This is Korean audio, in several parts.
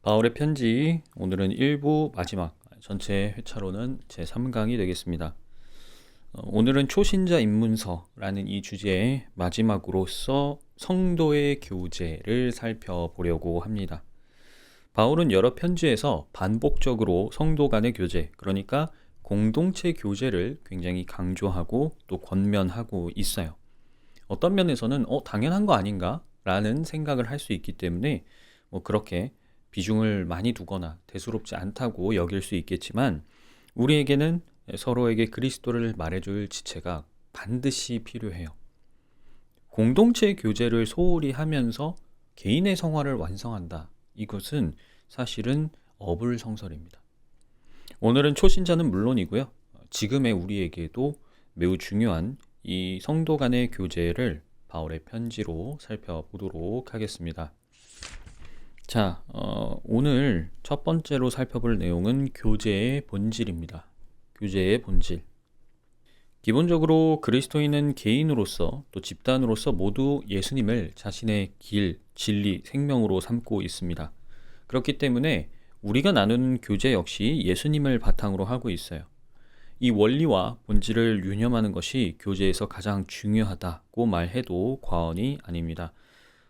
바울의 편지 오늘은 1부 마지막 전체 회차로는 제3강이 되겠습니다. 오늘은 초신자 입문서라는 이 주제의 마지막으로서 성도의 교제를 살펴보려고 합니다. 바울은 여러 편지에서 반복적으로 성도 간의 교제, 그러니까 공동체 교제를 굉장히 강조하고 또 권면하고 있어요. 어떤 면에서는 당연한 거 아닌가? 라는 생각을 할 수 있기 때문에 그렇게 비중을 많이 두거나 대수롭지 않다고 여길 수 있겠지만 우리에게는 서로에게 그리스도를 말해줄 지체가 반드시 필요해요. 공동체 교제를 소홀히 하면서 개인의 성화를 완성한다. 이것은 사실은 어불성설입니다. 오늘은 초신자는 물론이고요. 지금의 우리에게도 매우 중요한 이 성도 간의 교제를 바울의 편지로 살펴보도록 하겠습니다. 자, 오늘 첫 번째로 살펴볼 내용은 교제의 본질입니다. 교제의 본질. 기본적으로 그리스도인은 개인으로서 또 집단으로서 모두 예수님을 자신의 길, 진리, 생명으로 삼고 있습니다. 그렇기 때문에 우리가 나누는 교제 역시 예수님을 바탕으로 하고 있어요. 이 원리와 본질을 유념하는 것이 교제에서 가장 중요하다고 말해도 과언이 아닙니다.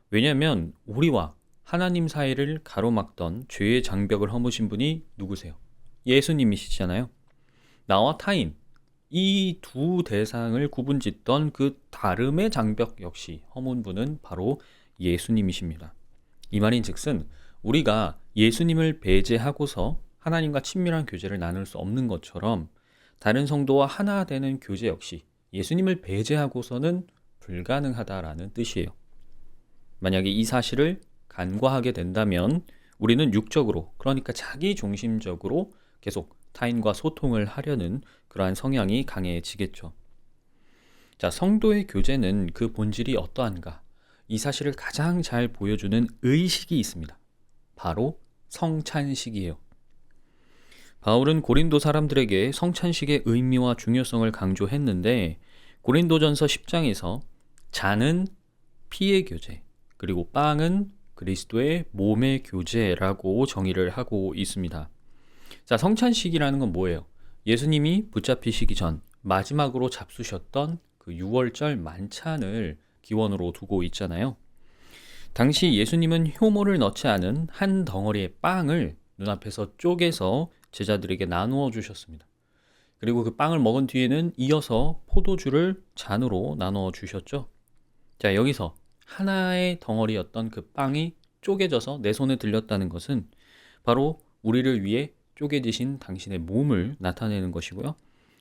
왜냐하면 우리와 하나님 사이를 가로막던 죄의 장벽을 허무신 분이 누구세요? 예수님이시잖아요. 나와 타인, 이 두 대상을 구분짓던 그 다름의 장벽 역시 허문 분은 바로 예수님이십니다. 이 말인즉슨 우리가 예수님을 배제하고서 하나님과 친밀한 교제를 나눌 수 없는 것처럼 다른 성도와 하나 되는 교제 역시 예수님을 배제하고서는 불가능하다라는 뜻이에요. 만약에 이 사실을 간과하게 된다면 우리는 육적으로, 그러니까 자기중심적으로 계속 타인과 소통을 하려는 그러한 성향이 강해지겠죠. 자, 성도의 교제는 그 본질이 어떠한가? 이 사실을 가장 잘 보여주는 의식이 있습니다. 바로 성찬식이에요. 바울은 고린도 사람들에게 성찬식의 의미와 중요성을 강조했는데 고린도전서 10장에서 잔은 피의 교제, 그리고 빵은 그리스도의 몸의 교제라고 정의를 하고 있습니다. 자, 성찬식이라는 건 뭐예요? 예수님이 붙잡히시기 전 마지막으로 잡수셨던 그 6월절 만찬을 기원으로 두고 있잖아요. 당시 예수님은 효모를 넣지 않은 한 덩어리의 빵을 눈앞에서 쪼개서 제자들에게 나누어 주셨습니다. 그리고 그 빵을 먹은 뒤에는 이어서 포도주를 잔으로 나누어 주셨죠. 자, 여기서 하나의 덩어리였던 그 빵이 쪼개져서 내 손에 들렸다는 것은 바로 우리를 위해 쪼개지신 당신의 몸을 나타내는 것이고요.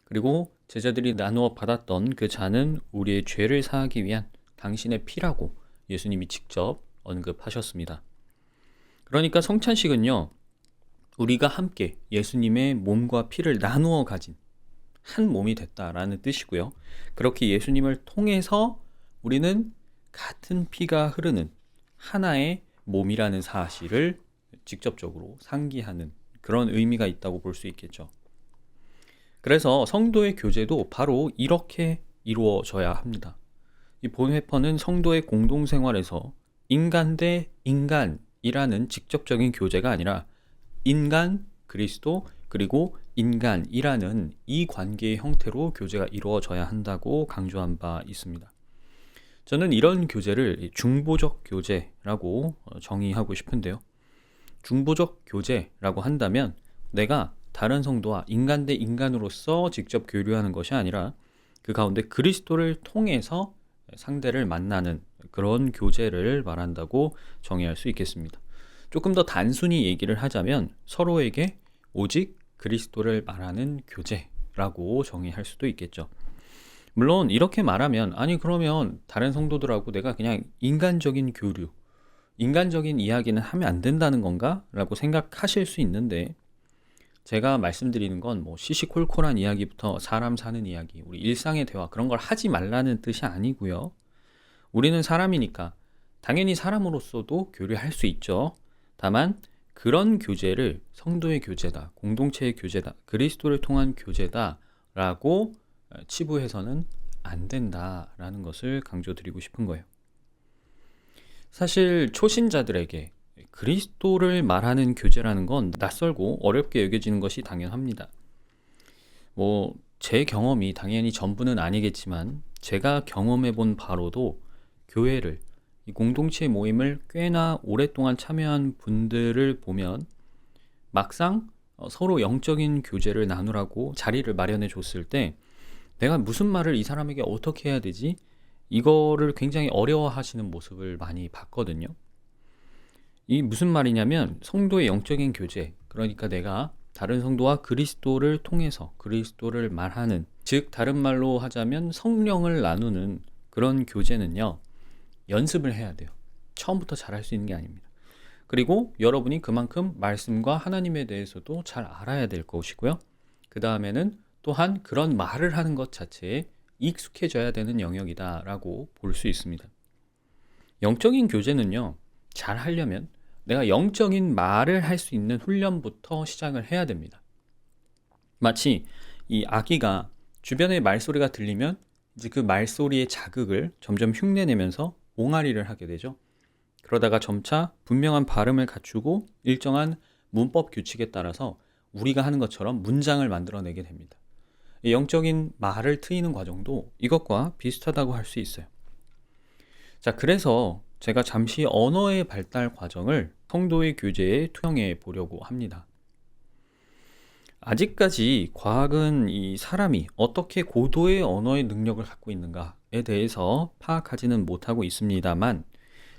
그리고 제자들이 나누어 받았던 그 잔은 우리의 죄를 사하기 위한 당신의 피라고 예수님이 직접 언급하셨습니다. 그러니까 성찬식은요, 우리가 함께 예수님의 몸과 피를 나누어 가진 한 몸이 됐다라는 뜻이고요. 그렇게 예수님을 통해서 우리는 같은 피가 흐르는 하나의 몸이라는 사실을 직접적으로 상기하는 그런 의미가 있다고 볼 수 있겠죠. 그래서 성도의 교제도 바로 이렇게 이루어져야 합니다. 이 본회퍼는 성도의 공동생활에서 인간 대 인간이라는 직접적인 교제가 아니라 인간, 그리스도, 그리고 인간이라는 이 관계의 형태로 교제가 이루어져야 한다고 강조한 바 있습니다. 저는 이런 교제를 중보적 교제라고 정의하고 싶은데요. 중보적 교제라고 한다면 내가 다른 성도와 인간 대 인간으로서 직접 교류하는 것이 아니라 그 가운데 그리스도를 통해서 상대를 만나는 그런 교제를 말한다고 정의할 수 있겠습니다. 조금 더 단순히 얘기를 하자면 서로에게 오직 그리스도를 말하는 교제라고 정의할 수도 있겠죠. 물론 이렇게 말하면 아니 그러면 다른 성도들하고 내가 그냥 인간적인 교류, 인간적인 이야기는 하면 안 된다는 건가? 라고 생각하실 수 있는데 제가 말씀드리는 건 시시콜콜한 이야기부터 사람 사는 이야기, 우리 일상의 대화 그런 걸 하지 말라는 뜻이 아니고요. 우리는 사람이니까 당연히 사람으로서도 교류할 수 있죠. 다만 그런 교제를 성도의 교제다, 공동체의 교제다, 그리스도를 통한 교제다 라고 치부해서는 안 된다라는 것을 강조드리고 싶은 거예요. 사실 초신자들에게 그리스도를 말하는 교제라는 건 낯설고 어렵게 여겨지는 것이 당연합니다. 제 경험이 당연히 전부는 아니겠지만 제가 경험해 본 바로도 교회를, 이 공동체 모임을 꽤나 오랫동안 참여한 분들을 보면 막상 서로 영적인 교제를 나누라고 자리를 마련해 줬을 때 내가 무슨 말을 이 사람에게 어떻게 해야 되지? 이거를 굉장히 어려워하시는 모습을 많이 봤거든요. 이 무슨 말이냐면 성도의 영적인 교제, 그러니까 내가 다른 성도와 그리스도를 통해서 그리스도를 말하는, 즉 다른 말로 하자면 성령을 나누는 그런 교제는요, 연습을 해야 돼요. 처음부터 잘할 수 있는 게 아닙니다. 그리고 여러분이 그만큼 말씀과 하나님에 대해서도 잘 알아야 될 것이고요. 그 다음에는 또한 그런 말을 하는 것 자체에 익숙해져야 되는 영역이다라고 볼 수 있습니다. 영적인 교제는요, 잘 하려면 내가 영적인 말을 할 수 있는 훈련부터 시작을 해야 됩니다. 마치 이 아기가 주변의 말소리가 들리면 이제 그 말소리의 자극을 점점 흉내내면서 옹알이를 하게 되죠. 그러다가 점차 분명한 발음을 갖추고 일정한 문법 규칙에 따라서 우리가 하는 것처럼 문장을 만들어내게 됩니다. 이 영적인 말을 트이는 과정도 이것과 비슷하다고 할 수 있어요. 자, 그래서 제가 잠시 언어의 발달 과정을 성도의 교제에 투영해 보려고 합니다. 아직까지 과학은 이 사람이 어떻게 고도의 언어의 능력을 갖고 있는가에 대해서 파악하지는 못하고 있습니다만,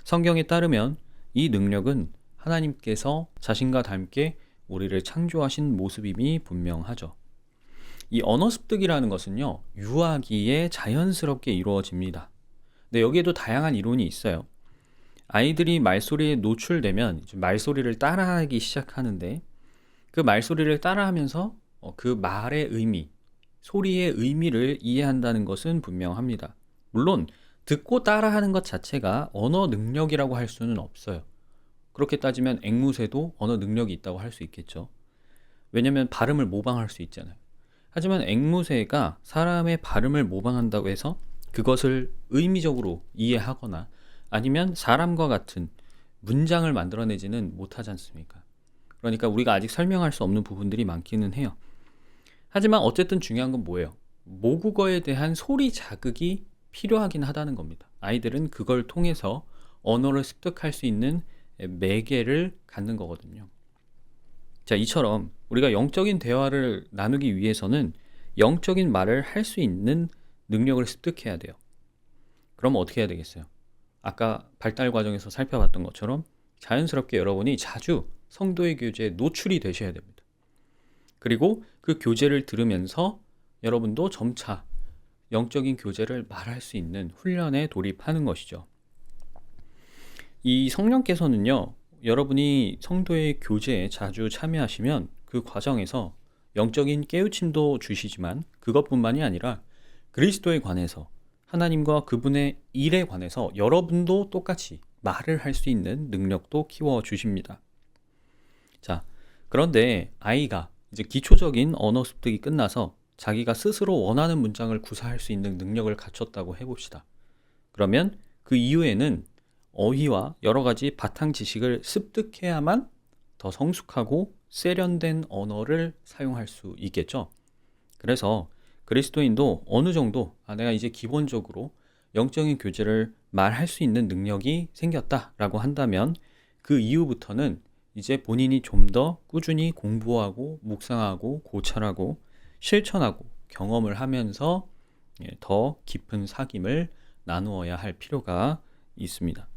성경에 따르면 이 능력은 하나님께서 자신과 닮게 우리를 창조하신 모습임이 분명하죠. 이 언어 습득이라는 것은요, 유아기에 자연스럽게 이루어집니다. 근데 여기에도 다양한 이론이 있어요. 아이들이 말소리에 노출되면 말소리를 따라하기 시작하는데, 그 말소리를 따라하면서 그 말의 의미, 소리의 의미를 이해한다는 것은 분명합니다. 물론 듣고 따라하는 것 자체가 언어 능력이라고 할 수는 없어요. 그렇게 따지면 앵무새도 언어 능력이 있다고 할 수 있겠죠. 왜냐하면 발음을 모방할 수 있잖아요. 하지만 앵무새가 사람의 발음을 모방한다고 해서 그것을 의미적으로 이해하거나 아니면 사람과 같은 문장을 만들어내지는 못하지 않습니까? 그러니까 우리가 아직 설명할 수 없는 부분들이 많기는 해요. 하지만 어쨌든 중요한 건 뭐예요? 모국어에 대한 소리 자극이 필요하긴 하다는 겁니다. 아이들은 그걸 통해서 언어를 습득할 수 있는 매개를 갖는 거거든요. 자, 이처럼 우리가 영적인 대화를 나누기 위해서는 영적인 말을 할 수 있는 능력을 습득해야 돼요. 그럼 어떻게 해야 되겠어요? 아까 발달 과정에서 살펴봤던 것처럼 자연스럽게 여러분이 자주 성도의 교제에 노출이 되셔야 됩니다. 그리고 그 교제를 들으면서 여러분도 점차 영적인 교제를 말할 수 있는 훈련에 돌입하는 것이죠. 이 성령께서는요, 여러분이 성도의 교제에 자주 참여하시면 그 과정에서 영적인 깨우침도 주시지만 그것뿐만이 아니라 그리스도에 관해서, 하나님과 그분의 일에 관해서 여러분도 똑같이 말을 할 수 있는 능력도 키워주십니다. 자, 그런데 아이가 이제 기초적인 언어 습득이 끝나서 자기가 스스로 원하는 문장을 구사할 수 있는 능력을 갖췄다고 해봅시다. 그러면 그 이후에는 어휘와 여러 가지 바탕 지식을 습득해야만 더 성숙하고 세련된 언어를 사용할 수 있겠죠. 그래서 그리스도인도 어느 정도 내가 이제 기본적으로 영적인 교제를 말할 수 있는 능력이 생겼다라고 한다면 그 이후부터는 이제 본인이 좀 더 꾸준히 공부하고 묵상하고 고찰하고 실천하고 경험을 하면서 더 깊은 사귐을 나누어야 할 필요가 있습니다.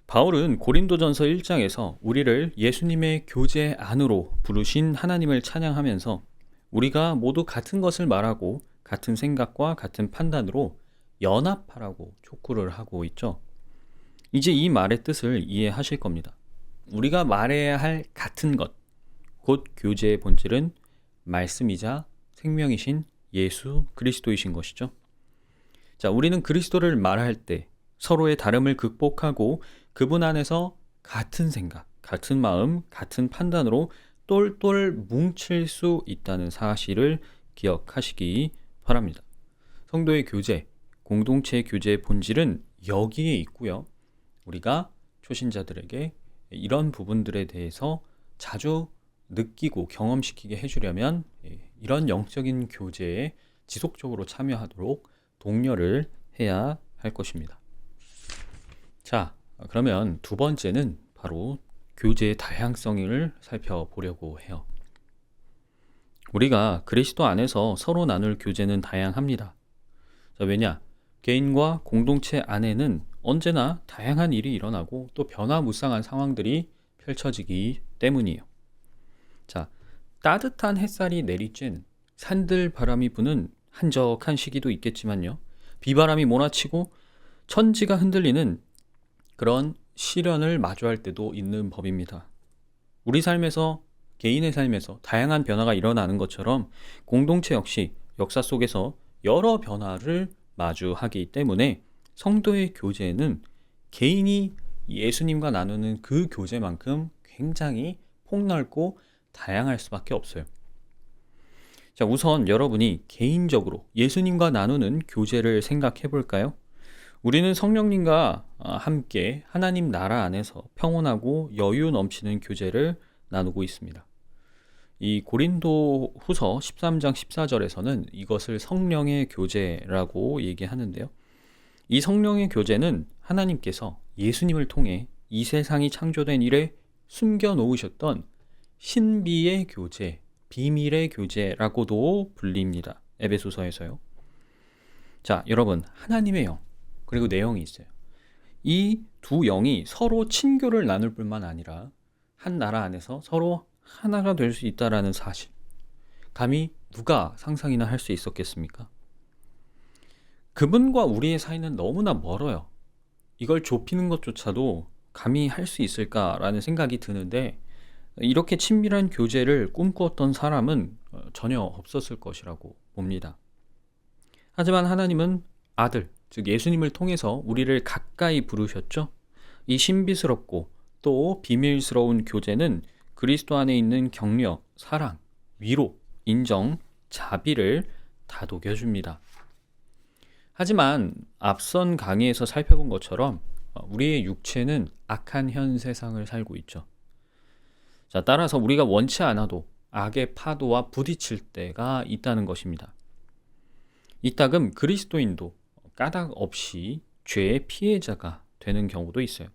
바울은 고린도전서 1장에서 우리를 예수님의 교제 안으로 부르신 하나님을 찬양하면서 우리가 모두 같은 것을 말하고 같은 생각과 같은 판단으로 연합하라고 촉구를 하고 있죠. 이제 이 말의 뜻을 이해하실 겁니다. 우리가 말해야 할 같은 것, 곧 교제의 본질은 말씀이자 생명이신 예수 그리스도이신 것이죠. 자, 우리는 그리스도를 말할 때 서로의 다름을 극복하고 그분 안에서 같은 생각, 같은 마음, 같은 판단으로 똘똘 뭉칠 수 있다는 사실을 기억하시기 바랍니다. 성도의 교제, 공동체 교제의 본질은 여기에 있고요. 우리가 초신자들에게 이런 부분들에 대해서 자주 느끼고 경험시키게 해주려면 이런 영적인 교제에 지속적으로 참여하도록 독려를 해야 할 것입니다. 자, 그러면 두 번째는 바로 교제의 다양성을 살펴보려고 해요. 우리가 그리스도 안에서 서로 나눌 교제는 다양합니다. 자, 왜냐? 개인과 공동체 안에는 언제나 다양한 일이 일어나고 또 변화무쌍한 상황들이 펼쳐지기 때문이에요. 자, 따뜻한 햇살이 내리쬐는 산들 바람이 부는 한적한 시기도 있겠지만요. 비바람이 몰아치고 천지가 흔들리는 그런 시련을 마주할 때도 있는 법입니다. 우리 삶에서, 개인의 삶에서 다양한 변화가 일어나는 것처럼 공동체 역시 역사 속에서 여러 변화를 마주하기 때문에 성도의 교제는 개인이 예수님과 나누는 그 교제만큼 굉장히 폭넓고 다양할 수밖에 없어요. 자, 우선 여러분이 개인적으로 예수님과 나누는 교제를 생각해 볼까요? 우리는 성령님과 함께 하나님 나라 안에서 평온하고 여유 넘치는 교제를 나누고 있습니다. 이 고린도 후서 13장 14절에서는 이것을 성령의 교제라고 얘기하는데요. 이 성령의 교제는 하나님께서 예수님을 통해 이 세상이 창조된 이래 숨겨 놓으셨던 신비의 교제, 비밀의 교제라고도 불립니다. 에베소서에서요. 자, 여러분, 하나님의 영 그리고 내 영이 있어요. 이 두 영이 서로 친교를 나눌 뿐만 아니라 한 나라 안에서 서로 하나가 될 수 있다라는 사실, 감히 누가 상상이나 할 수 있었겠습니까? 그분과 우리의 사이는 너무나 멀어요. 이걸 좁히는 것조차도 감히 할 수 있을까라는 생각이 드는데, 이렇게 친밀한 교제를 꿈꾸었던 사람은 전혀 없었을 것이라고 봅니다. 하지만 하나님은 아들, 즉 예수님을 통해서 우리를 가까이 부르셨죠. 이 신비스럽고 또 비밀스러운 교제는 그리스도 안에 있는 격려, 사랑, 위로, 인정, 자비를 다독여줍니다. 하지만 앞선 강의에서 살펴본 것처럼 우리의 육체는 악한 현 세상을 살고 있죠. 자, 따라서 우리가 원치 않아도 악의 파도와 부딪힐 때가 있다는 것입니다. 이따금 그리스도인도 까닭 없이 죄의 피해자가 되는 경우도 있어요.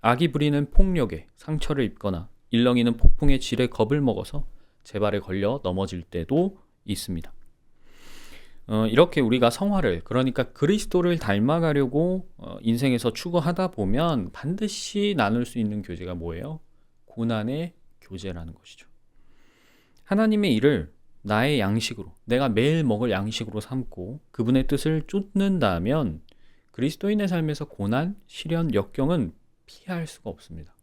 악이 부리는 폭력에 상처를 입거나 일렁이는 폭풍의 질에 겁을 먹어서 재발에 걸려 넘어질 때도 있습니다. 이렇게 우리가 성화를, 그러니까 그리스도를 닮아가려고 인생에서 추구하다 보면 반드시 나눌 수 있는 교제가 뭐예요? 고난의 교제라는 것이죠. 하나님의 일을 나의 양식으로, 내가 매일 먹을 양식으로 삼고 그분의 뜻을 쫓는다면 그리스도인의 삶에서 고난, 시련, 역경은 피할 수가 없습니다.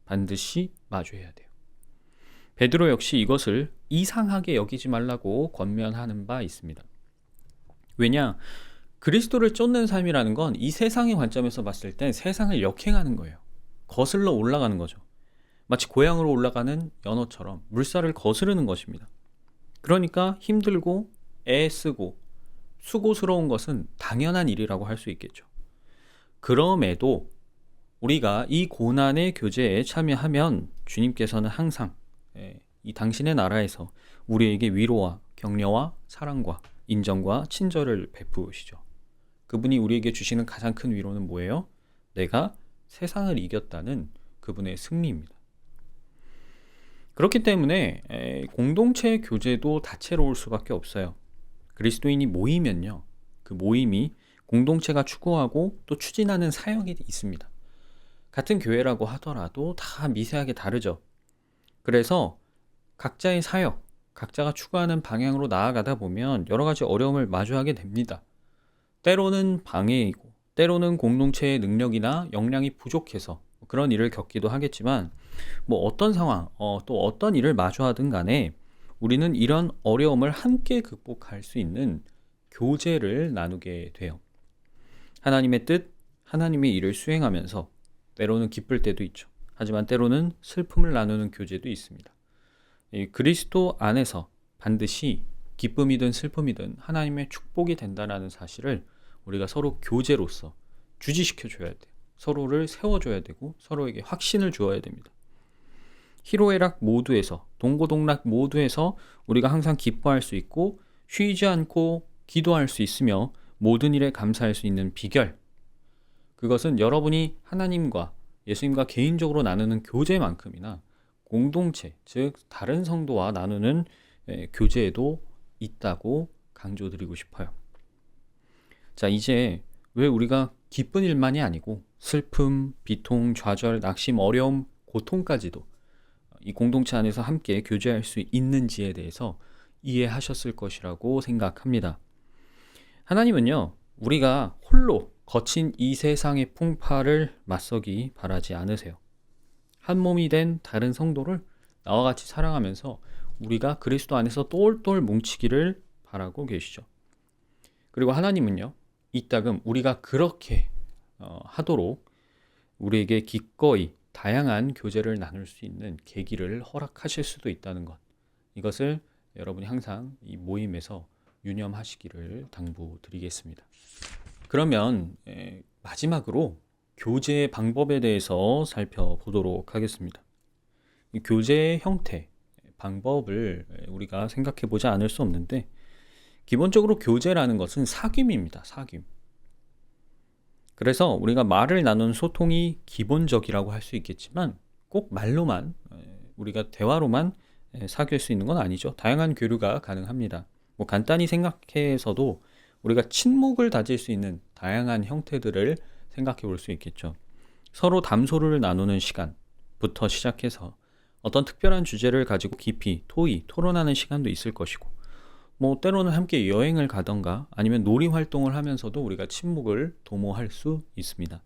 반드시 마주해야 돼요. 베드로 역시 이것을 이상하게 여기지 말라고 권면하는 바 있습니다. 왜냐? 그리스도를 쫓는 삶이라는 건 이 세상의 관점에서 봤을 땐 세상을 역행하는 거예요. 거슬러 올라가는 거죠. 마치 고향으로 올라가는 연어처럼 물살을 거스르는 것입니다. 그러니까 힘들고 애쓰고 수고스러운 것은 당연한 일이라고 할 수 있겠죠. 그럼에도 우리가 이 고난의 교제에 참여하면 주님께서는 항상 이 당신의 나라에서 우리에게 위로와 격려와 사랑과 인정과 친절을 베푸시죠. 그분이 우리에게 주시는 가장 큰 위로는 뭐예요? 내가 세상을 이겼다는 그분의 승리입니다. 그렇기 때문에 공동체의 교제도 다채로울 수밖에 없어요. 그리스도인이 모이면요, 그 모임이 공동체가 추구하고 또 추진하는 사역이 있습니다. 같은 교회라고 하더라도 다 미세하게 다르죠. 그래서 각자의 사역, 각자가 추구하는 방향으로 나아가다 보면 여러 가지 어려움을 마주하게 됩니다. 때로는 방해이고, 때로는 공동체의 능력이나 역량이 부족해서 그런 일을 겪기도 하겠지만, 어떤 상황, 또 어떤 일을 마주하든 간에 우리는 이런 어려움을 함께 극복할 수 있는 교제를 나누게 돼요. 하나님의 뜻, 하나님의 일을 수행하면서 때로는 기쁠 때도 있죠. 하지만 때로는 슬픔을 나누는 교제도 있습니다. 이 그리스도 안에서 반드시 기쁨이든 슬픔이든 하나님의 축복이 된다는 사실을 우리가 서로 교제로서 주지시켜 줘야 돼요. 서로를 세워줘야 되고 서로에게 확신을 주어야 됩니다. 희로애락 모두에서, 동고동락 모두에서 우리가 항상 기뻐할 수 있고 쉬지 않고 기도할 수 있으며 모든 일에 감사할 수 있는 비결, 그것은 여러분이 하나님과 예수님과 개인적으로 나누는 교제만큼이나 공동체, 즉 다른 성도와 나누는 교제에도 있다고 강조드리고 싶어요. 자, 이제 왜 우리가 기쁜 일만이 아니고 슬픔, 비통, 좌절, 낙심, 어려움, 고통까지도 이 공동체 안에서 함께 교제할 수 있는지에 대해서 이해하셨을 것이라고 생각합니다. 하나님은요, 우리가 홀로 거친 이 세상의 풍파를 맞서기 바라지 않으세요. 한 몸이 된 다른 성도를 나와 같이 사랑하면서 우리가 그리스도 안에서 똘똘 뭉치기를 바라고 계시죠. 그리고 하나님은요, 이따금 우리가 그렇게 하도록 우리에게 기꺼이 다양한 교제를 나눌 수 있는 계기를 허락하실 수도 있다는 것, 이것을 여러분이 항상 이 모임에서 유념하시기를 당부드리겠습니다. 그러면 마지막으로 교제의 방법에 대해서 살펴보도록 하겠습니다. 이 교제의 형태, 방법을 우리가 생각해 보지 않을 수 없는데, 기본적으로 교제라는 것은 사귐입니다. 사귐. 그래서 우리가 말을 나눈 소통이 기본적이라고 할 수 있겠지만 꼭 말로만, 우리가 대화로만 사귈 수 있는 건 아니죠. 다양한 교류가 가능합니다. 뭐 간단히 생각해서도 우리가 친목을 다질 수 있는 다양한 형태들을 생각해 볼 수 있겠죠. 서로 담소를 나누는 시간부터 시작해서 어떤 특별한 주제를 가지고 깊이 토론하는 시간도 있을 것이고, 뭐 때로는 함께 여행을 가던가 아니면 놀이 활동을 하면서도 우리가 친목을 도모할 수 있습니다.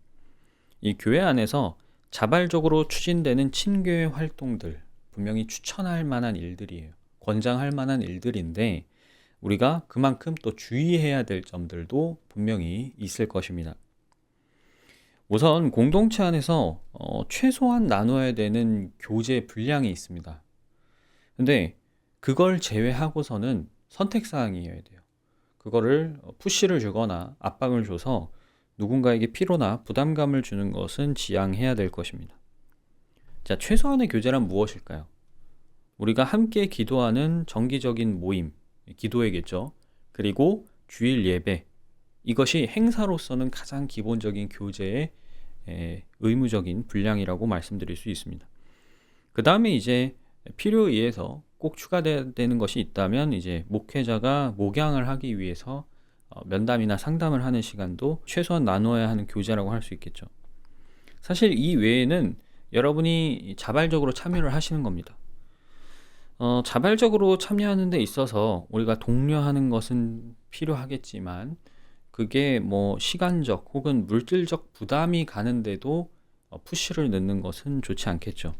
이 교회 안에서 자발적으로 추진되는 친교회 활동들, 분명히 추천할 만한 일들이에요. 권장할 만한 일들인데 우리가 그만큼 또 주의해야 될 점들도 분명히 있을 것입니다. 우선 공동체 안에서 최소한 나눠야 되는 교제 분량이 있습니다. 근데 그걸 제외하고서는 선택사항이어야 돼요. 그거를 푸시를 주거나 압박을 줘서 누군가에게 피로나 부담감을 주는 것은 지양해야 될 것입니다. 자, 최소한의 교제란 무엇일까요? 우리가 함께 기도하는 정기적인 모임, 기도회겠죠. 그리고 주일 예배, 이것이 행사로서는 가장 기본적인 교제의 의무적인 분량이라고 말씀드릴 수 있습니다. 그 다음에 이제 필요에 의해서 꼭 추가되는 것이 있다면 이제 목회자가 목양을 하기 위해서 면담이나 상담을 하는 시간도 최소한 나눠야 하는 교제라고 할 수 있겠죠. 사실 이 외에는 여러분이 자발적으로 참여를 하시는 겁니다. 자발적으로 참여하는 데 있어서 우리가 독려하는 것은 필요하겠지만 그게 뭐 시간적 혹은 물질적 부담이 가는데도 푸시를 넣는 것은 좋지 않겠죠.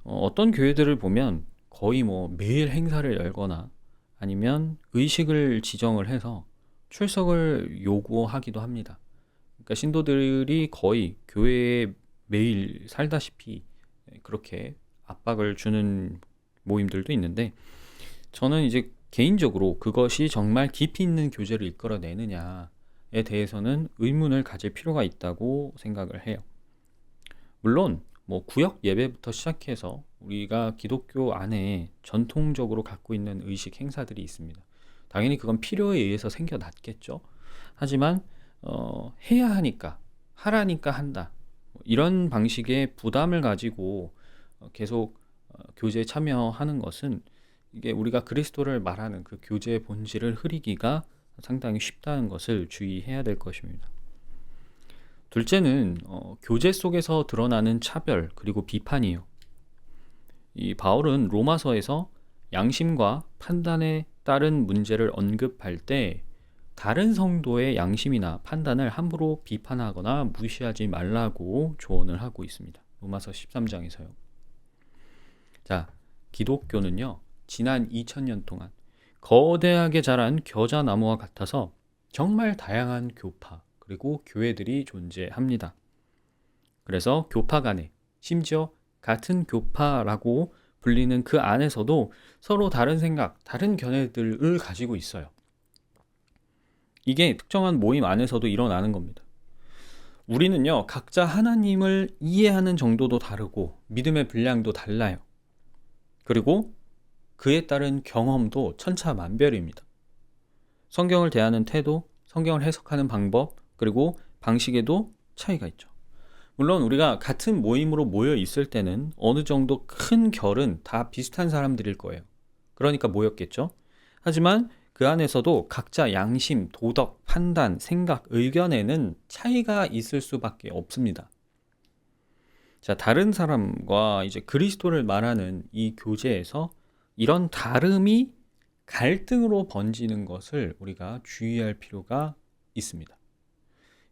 어떤 교회들을 보면 거의 뭐 매일 행사를 열거나 아니면 의식을 지정을 해서 출석을 요구하기도 합니다. 그러니까 신도들이 거의 교회에 매일 살다시피 그렇게 압박을 주는 모임들도 있는데, 저는 이제 개인적으로 그것이 정말 깊이 있는 교제를 이끌어내느냐에 대해서는 의문을 가질 필요가 있다고 생각을 해요. 물론 뭐 구역 예배부터 시작해서 우리가 기독교 안에 전통적으로 갖고 있는 의식 행사들이 있습니다. 당연히 그건 필요에 의해서 생겨났겠죠. 하지만 해야 하니까, 하라니까 한다, 이런 방식의 부담을 가지고 계속 교제에 참여하는 것은 이게 우리가 그리스도를 말하는 그 교제의 본질을 흐리기가 상당히 쉽다는 것을 주의해야 될 것입니다. 둘째는 교제 속에서 드러나는 차별 그리고 비판이에요. 이 바울은 로마서에서 양심과 판단에 따른 문제를 언급할 때 다른 성도의 양심이나 판단을 함부로 비판하거나 무시하지 말라고 조언을 하고 있습니다. 로마서 13장에서요. 자, 기독교는요, 지난 2000년 동안 거대하게 자란 겨자나무와 같아서 정말 다양한 교파 그리고 교회들이 존재합니다. 그래서 교파 간에, 심지어 같은 교파라고 불리는 그 안에서도 서로 다른 생각, 다른 견해들을 가지고 있어요. 이게 특정한 모임 안에서도 일어나는 겁니다. 우리는요, 각자 하나님을 이해하는 정도도 다르고 믿음의 분량도 달라요. 그리고 그에 따른 경험도 천차만별입니다. 성경을 대하는 태도, 성경을 해석하는 방법, 그리고 방식에도 차이가 있죠. 물론 우리가 같은 모임으로 모여 있을 때는 어느 정도 큰 결은 다 비슷한 사람들일 거예요. 그러니까 모였겠죠. 하지만 그 안에서도 각자 양심, 도덕, 판단, 생각, 의견에는 차이가 있을 수밖에 없습니다. 자, 다른 사람과 이제 그리스도를 말하는 이 교제에서 이런 다름이 갈등으로 번지는 것을 우리가 주의할 필요가 있습니다.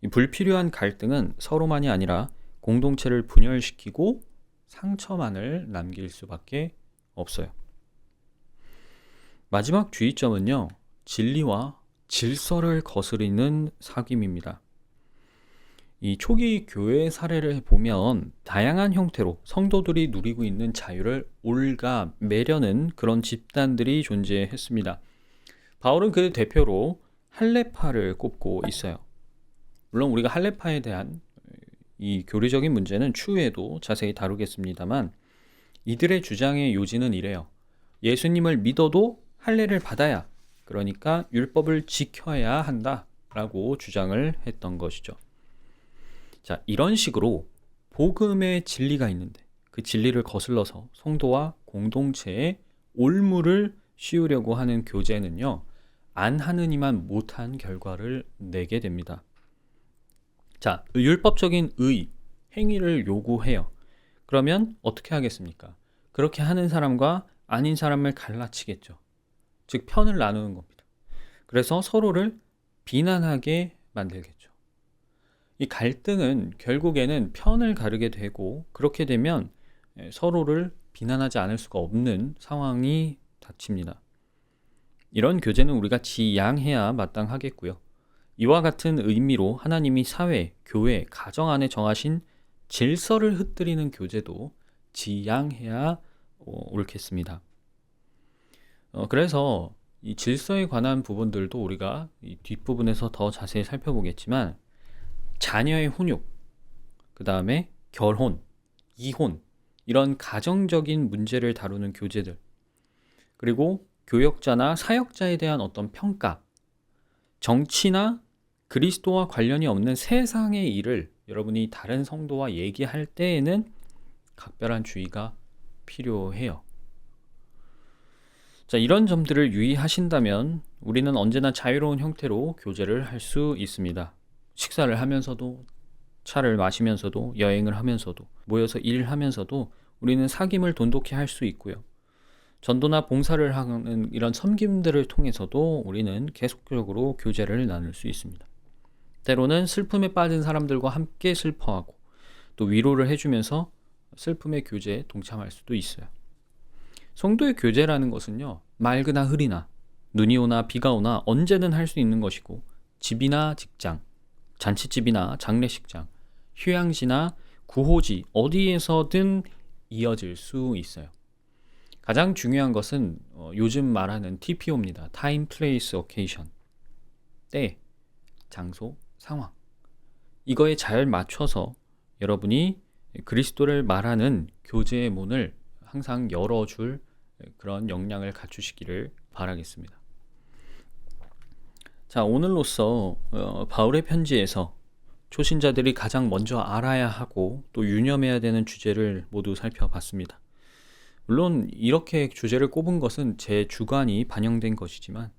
이 불필요한 갈등은 서로만이 아니라 공동체를 분열시키고 상처만을 남길 수밖에 없어요. 마지막 주의점은요, 진리와 질서를 거스르는 사귐입니다. 이 초기 교회 사례를 보면 다양한 형태로 성도들이 누리고 있는 자유를 올가매려는 그런 집단들이 존재했습니다. 바울은 그 대표로 할례파를 꼽고 있어요. 물론 우리가 할례파에 대한 이 교리적인 문제는 추후에도 자세히 다루겠습니다만, 이들의 주장의 요지는 이래요. 예수님을 믿어도 할례를 받아야, 그러니까 율법을 지켜야 한다라고 주장을 했던 것이죠. 자, 이런 식으로 복음의 진리가 있는데 그 진리를 거슬러서 성도와 공동체에 올무를 씌우려고 하는 교제는요, 안 하느니만 못한 결과를 내게 됩니다. 자, 율법적인 행위를 요구해요. 그러면 어떻게 하겠습니까? 그렇게 하는 사람과 아닌 사람을 갈라치겠죠. 즉, 편을 나누는 겁니다. 그래서 서로를 비난하게 만들겠죠. 이 갈등은 결국에는 편을 가르게 되고, 그렇게 되면 서로를 비난하지 않을 수가 없는 상황이 닥칩니다. 이런 교제는 우리가 지양해야 마땅하겠고요. 이와 같은 의미로 하나님이 사회, 교회, 가정 안에 정하신 질서를 흩뜨리는 교제도 지양해야 옳겠습니다. 그래서 이 질서에 관한 부분들도 우리가 이 뒷부분에서 더 자세히 살펴보겠지만, 자녀의 훈육, 그 다음에 결혼, 이혼, 이런 가정적인 문제를 다루는 교제들, 그리고 교역자나 사역자에 대한 어떤 평가, 정치나 그리스도와 관련이 없는 세상의 일을 여러분이 다른 성도와 얘기할 때에는 각별한 주의가 필요해요. 자, 이런 점들을 유의하신다면 우리는 언제나 자유로운 형태로 교제를 할 수 있습니다. 식사를 하면서도, 차를 마시면서도, 여행을 하면서도, 모여서 일하면서도 우리는 사귐을 돈독히 할 수 있고요. 전도나 봉사를 하는 이런 섬김들을 통해서도 우리는 계속적으로 교제를 나눌 수 있습니다. 때로는 슬픔에 빠진 사람들과 함께 슬퍼하고, 또 위로를 해주면서 슬픔의 교제에 동참할 수도 있어요. 성도의 교제라는 것은요, 맑으나 흐리나, 눈이 오나 비가 오나 언제든 할 수 있는 것이고, 집이나 직장, 잔치집이나 장례식장, 휴양지나 구호지, 어디에서든 이어질 수 있어요. 가장 중요한 것은 요즘 말하는 TPO입니다. Time, Place, Occasion. 때, 장소, 상황. 이거에 잘 맞춰서 여러분이 그리스도를 말하는 교제의 문을 항상 열어줄 그런 역량을 갖추시기를 바라겠습니다. 자, 오늘로써 바울의 편지에서 초신자들이 가장 먼저 알아야 하고 또 유념해야 되는 주제를 모두 살펴봤습니다. 물론 이렇게 주제를 꼽은 것은 제 주관이 반영된 것이지만,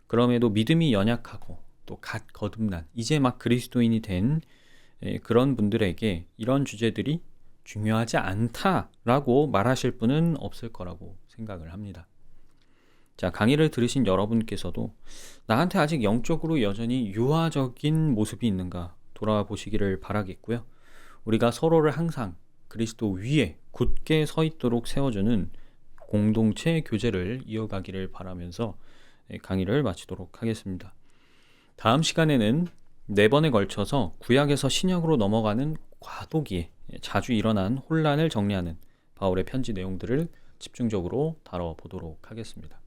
그럼에도 믿음이 연약하고 또 갓 거듭난 이제 막 그리스도인이 된 그런 분들에게 이런 주제들이 중요하지 않다라고 말하실 분은 없을 거라고 생각을 합니다. 자, 강의를 들으신 여러분께서도 나한테 아직 영적으로 여전히 유아적인 모습이 있는가 돌아보시기를 바라겠고요. 우리가 서로를 항상 그리스도 위에 굳게 서 있도록 세워주는 공동체 교제를 이어가기를 바라면서 강의를 마치도록 하겠습니다. 다음 시간에는 4번에 걸쳐서 구약에서 신약으로 넘어가는 과도기에 자주 일어난 혼란을 정리하는 바울의 편지 내용들을 집중적으로 다뤄보도록 하겠습니다.